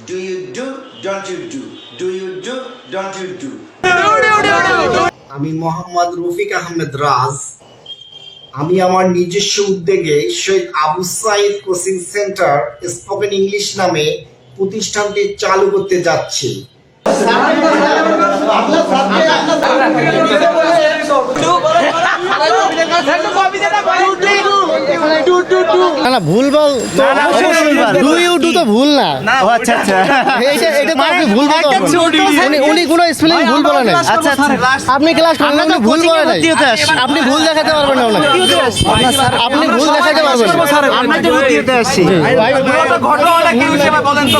Do you do? Don't you do? Do you do? Don't you do? আমি মোহাম্মদ রফিক আহমেদ রাজ। আমি আমার নিজস্ব উদ্যোগে Shahid Abu Sayeed coaching centre spoken English নামে প্রতিষ্ঠানটি চালু করতে যাচ্ছি। না ভুলভাল ডু ইউ ডু তো ভুল না। আচ্ছা আচ্ছা এটা তো আপনি ভুল বলছেন। উনি কোনো স্পেলিং ভুল বলেন নাই। আচ্ছা আপনি ক্লাস করেন না, ভুল বলেন নাই। আপনি ভুল দেখাতে পারবেন না ওনাকে। আপনি ভুল দেখাতে পারবেন না। আমরা তো ভিডিওতে আসছি ঘটনাটা কি হিসেবে বলেন তো?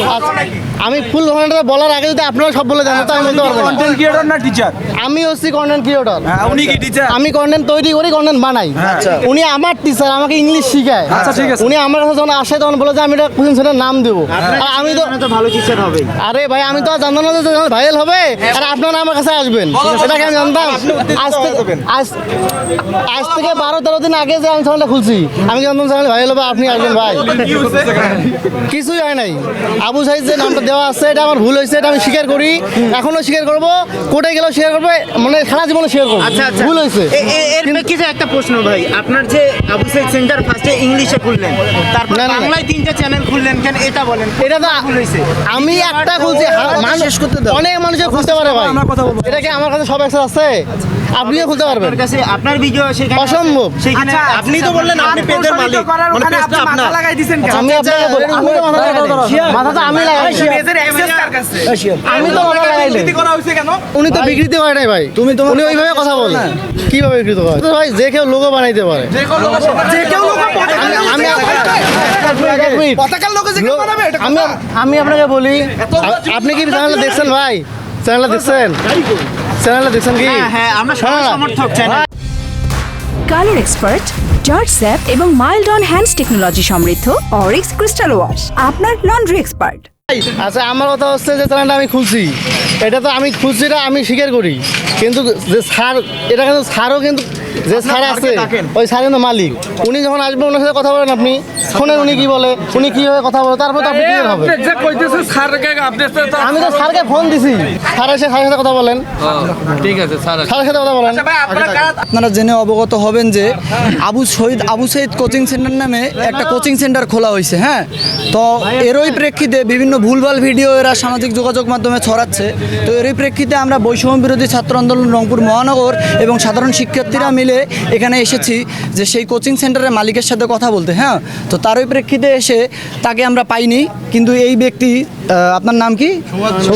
আমি ফুল ঘটনাটা বলার আগে যদি আপনারা সব বলে দেন তো আমি বলতে পারবো না। কন্টেন্ট ক্রিয়েটর না টিচার? আমি হচ্ছি কন্টেন্ট ক্রিয়েটর। উনি কি টিচার? আমি কন্টেন্ট তৈরি করি, কন্টেন্ট বানাই। উনি আমার টিচার, আমাকে ইংলিশ শিখায়। আচ্ছা ঠিক আছে। উনি আমার কাছে যখন আসে তখন বলে যে আমি এটা কোচিং সেন্টার নাম দেবো। আর আমি তো ভালো টিচার হবে। আরে ভাই আমি তো আর জানতাম না যে ভাইরাল হবে আর আপনারা আমার কাছে আসবেন, এটা কি আমি জানতাম? আজ থেকে 12-13 দিন আগে যে আমি চ্যানেলটা খুলছি আমি জানতাম চ্যানেল ভাইরাল হবে, আপনি আসবেন ভাই। কিছুই হয় নাই। আবু সাইদ যে নামটা দেওয়া আছে এটা আমার ভুল হয়েছে, এটা আমি স্বীকার করি, এখনো স্বীকার করবো, কোর্টে গেলেও স্বীকার করবো, মানে সারা জীবনে স্বীকার করবো। আচ্ছা আচ্ছা ভুল হয়েছে। এর প্রেক্ষিতে একটা প্রশ্ন ভাই, আপনার যে আবু সাইদ সেন্টার ফার্স্টে ইংলিশে খুললেন, তারপর না, না, না। বাংলায় 3টা চ্যানেল খুললেন কেন, এটা বলেন। এটা তো ভুল হয়েছে। আমি একটা খুলছি, শেষ করতে দাও। অনেক মানুষের খুলতে পারে ভাই। এটা কি আমার কাছে সব অ্যাক্সেস আছে? আপনিও খুলতে পারবেন। আপনার কাছে আপনার ভিডিও সেখানে অসম্ভব। সেখানে আপনি তো বললেন আপনি পেজের মালিক, মানে পেজটা আপনার। আমি আপনাকে বলি, আমি তো মাথা তো আমি লাগাইছি। পেজের অ্যাক্সেস কার কাছে? আমি তো মাথা লাগাইনি। করা হইছে কেন? উনি তো বিকৃতি করে নাই ভাই। উনি ওইভাবে কথা বলেন। কিভাবে বিকৃত করে? তো ভাই যে কেউ লোগো বানাইতে পারে। যে কেউ লোক আমি পতাকার লোক যে কেউ বানাবে এটা আমি আপনাকে বলি, আপনি কি চ্যানেলটা দেখছেন ভাই? চ্যানেলটা দেখছেন? চ্যানেলটা দেখছেন কি? হ্যাঁ আমরা সবাই সমর্থক channel. Colour expert, George sap এবং মাইল্ড অন হ্যান্ডস টেকনোলজি সমৃদ্ধ অরিক্স ক্রিস্টাল ওয়াশ আপনার লন্ড্রি এক্সপার্ট। আচ্ছা আমার কথা হচ্ছে যে চ্যানেলটা আমি খুলছি, এটা তো আমি খুলছি, এটা আমি স্বীকার করি, কিন্তু যে স্যার, এটা কিন্তু স্যারও কিন্তু যে স্যার আছে ওই স্যার কিন্তু মালিক। উনি যখন আসবেন ওনার সাথে কথা বলেন, আপনি শোনেন উনি কি বলে, উনি কিভাবে কথা বলে, তারপর তো আপনি ক্লিয়ার হবে। আমি তো স্যারকে ফোন দিছি, স্যার এসে স্যারের সাথে কথা বলেন। ঠিক আছে, স্যারের সাথে কথা বলেন। আপনারা জেনে অবগত হবেন যে আবু সাইদ কোচিং সেন্টার নামে একটা কোচিং সেন্টার খোলা হয়েছে। হ্যাঁ, তো এরই প্রেক্ষিতে বিভিন্ন ভুলভাল ভিডিও এরা সামাজিক যোগাযোগ মাধ্যমে ছড়াচ্ছে। তো এরই প্রেক্ষিতে আমরা বৈষম্য বিরোধী ছাত্র আন্দোলন রংপুর মহানগর এবং সাধারণ শিক্ষার্থীরা মিলে এখানে এসেছি যে সেই কোচিং সেন্টারের মালিকের সাথে কথা বলতে। হ্যাঁ, তো তারই প্রেক্ষিতে এসে তাকে আমরা পাইনি, কিন্তু এই ব্যক্তি, আপনার নাম কি?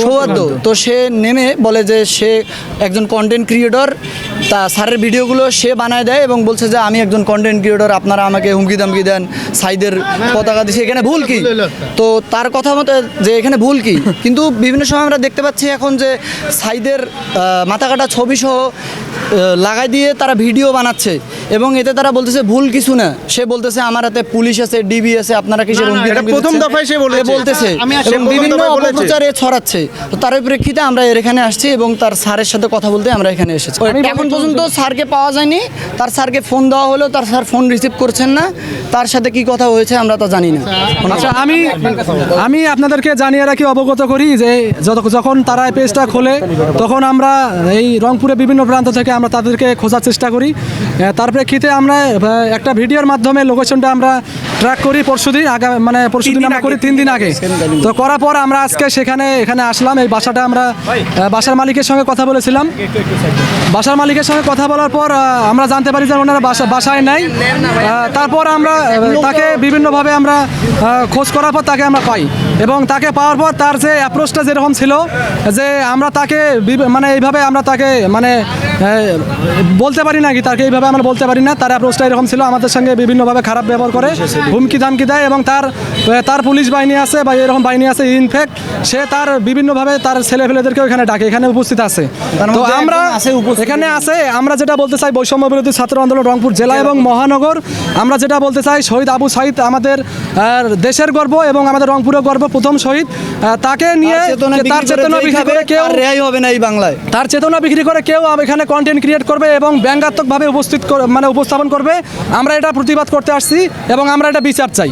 সৌহার্দ্য। তো সে নেমে বলে যে সে একজন কন্টেন্ট ক্রিয়েটর, তা স্যারের ভিডিওগুলো সে বানায় দেয় এবং বলছে যে আমি একজন কন্টেন্ট ক্রিয়েটর, আপনারা আমাকে হুমকি দামকি দেন, সাইদের পতাকা দিচ্ছে, এখানে ভুল কি? তো তার কথা মতো যে এখানে ভুল কি, কিন্তু বিভিন্ন সময় আমরা দেখতে পাচ্ছি এখন যে সাইদের মাথা কাটা ছবি সহ লাগাই দিয়ে তারা ভিডিও বানাচ্ছে এবং এতে তারা বলতেছে ভুল কিছু না। সে বলতেছে আমার হাতে পুলিশ আছে, ডিবি আছে, আপনারা কিসের হুমকি দামকি প্রথম দিচ্ছেন? দফায় সে বলতেছে এবং বিভিন্ন অপপ্রচারে ছড়াচ্ছে। তো তার প্রেক্ষিতে আমরা এখানে আসছি এবং তার স্যারের সাথে কথা বলতে আমরা এখানে এসেছি। এখন পর্যন্ত স্যারকে পাওয়া যায়নি, তার স্যারকে ফোন দেওয়া হলেও তার স্যার ফোন রিসিভ করছেন না, তার সাথে কি কথা হয়েছে আমরা তা জানি না। আচ্ছা আমি আপনাদেরকে জানিয়ে রাখি, অবগত করি যে যখন তারা এই পেজটা খোলে তখন আমরা এই রংপুরে বিভিন্ন প্রান্ত থেকে আমরা তাদেরকে খোঁজার চেষ্টা করি। তার প্রেক্ষিতে আমরা একটা ভিডিওর মাধ্যমে লোকেশনটা আমরা ট্র্যাক করি পরশুদিন আমরা করি 3 দিন আগে। তো করার পর আমরা আজকে এখানে আসলাম। এই বাসাটা আমরা বাসার মালিকের সঙ্গে কথা বলেছিলাম। বাসার মালিকের সঙ্গে কথা বলার পর আমরা জানতে পারি যে ওনারা বাসায় নাই। তারপর আমরা তাকে বিভিন্নভাবে আমরা খোঁজ করার পর তাকে আমরা পাই এবং তাকে পাওয়ার পর তার যে অ্যাপ্রোচটা যেরকম ছিল যে আমরা তাকে এইভাবে আমরা তাকে বলতে পারি না কি, তাকে এইভাবে আমরা বলতে পারি না। তার অ্যাপ্রোচটা এরকম ছিল, আমাদের সঙ্গে বিভিন্নভাবে খারাপ ব্যবহার করে, হুমকি দামকি দেয় এবং তার পুলিশ বাহিনী আছে বা এরকম বাহিনী আছে। ইনফ্যাক্ট সে তার বিভিন্নভাবে তার ছেলেপেলেদেরকেও এখানে ডাকে, এখানে উপস্থিত আছে। তো আমরা এখানে আছে, আমরা যেটা বলতে চাই বৈষম্য বিরোধী ছাত্র আন্দোলন রংপুর জেলা এবং মহানগর, আমরা যেটা বলতে চাই শহীদ আবু সাইদ আমাদের দেশের গর্ব এবং আমাদের রংপুরের গর্ব, প্রথম শহীদ। তাকে নিয়ে তার চেতনা বিক্রি করে কেউ রেহাই হবে না এই বাংলায়। তার চেতনা বিক্রি করে কেউ এখানে কন্টেন্ট ক্রিয়েট করবে এবং ব্যঙ্গাত্মকভাবে উপস্থাপন করবে, আমরা এটা প্রতিবাদ করতে আসছি এবং আমরা এটা বিচার চাই।